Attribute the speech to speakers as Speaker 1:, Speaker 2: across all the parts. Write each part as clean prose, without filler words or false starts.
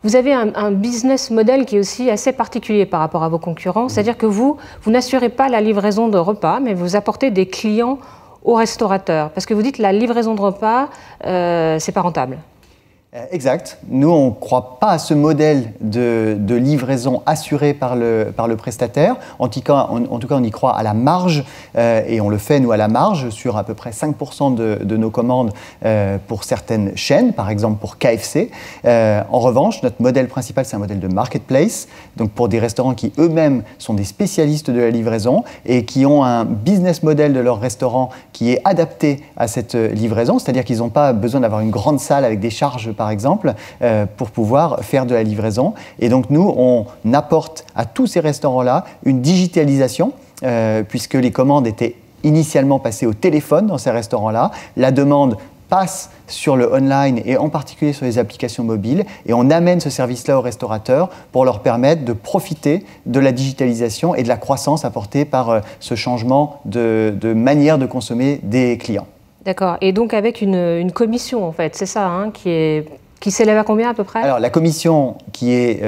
Speaker 1: Vous avez un business model qui est aussi assez particulier par rapport à vos concurrents, c'est-à-dire que vous n'assurez pas la livraison de repas, mais vous apportez des clients aux restaurateurs, parce que vous dites que la livraison de repas, c'est pas rentable.
Speaker 2: Exact. Nous, on ne croit pas à ce modèle de livraison assurée par le prestataire. En tout cas, on y croit à la marge, et on le fait, nous, à la marge, sur à peu près 5% de nos commandes pour certaines chaînes, par exemple pour KFC. En revanche, notre modèle principal, c'est un modèle de marketplace, donc pour des restaurants qui eux-mêmes sont des spécialistes de la livraison et qui ont un business model de leur restaurant qui est adapté à cette livraison, c'est-à-dire qu'ils n'ont pas besoin d'avoir une grande salle avec des charges, par exemple, pour pouvoir faire de la livraison. Et donc nous, on apporte à tous ces restaurants-là une digitalisation, puisque les commandes étaient initialement passées au téléphone dans ces restaurants-là. La demande passe sur le online et en particulier sur les applications mobiles, et on amène ce service-là aux restaurateurs pour leur permettre de profiter de la digitalisation et de la croissance apportée par ce changement de manière de consommer des clients.
Speaker 1: D'accord. Et donc avec une commission, en fait, c'est ça, hein, qui s'élève à combien à peu près?
Speaker 2: Alors la commission qui est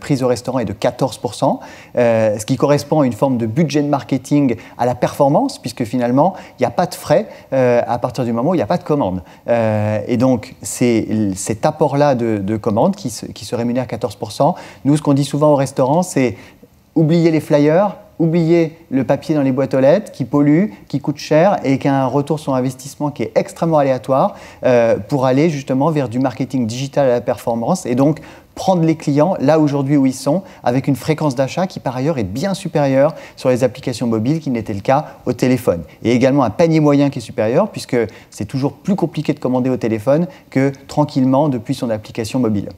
Speaker 2: prise au restaurant est de 14%, ce qui correspond à une forme de budget de marketing à la performance, puisque finalement, il n'y a pas de frais à partir du moment où il n'y a pas de commande. Et donc, c'est cet apport-là de commandes qui se rémunère à 14%. Nous, ce qu'on dit souvent au restaurant, c'est oubliez les flyers, oubliez le papier dans les boîtes aux lettres qui pollue, qui coûte cher et qui a un retour sur investissement qui est extrêmement aléatoire pour aller justement vers du marketing digital à la performance et donc prendre les clients là aujourd'hui où ils sont avec une fréquence d'achat qui par ailleurs est bien supérieure sur les applications mobiles qu'il n'était le cas au téléphone. Et également un panier moyen qui est supérieur puisque c'est toujours plus compliqué de commander au téléphone que tranquillement depuis son application mobile.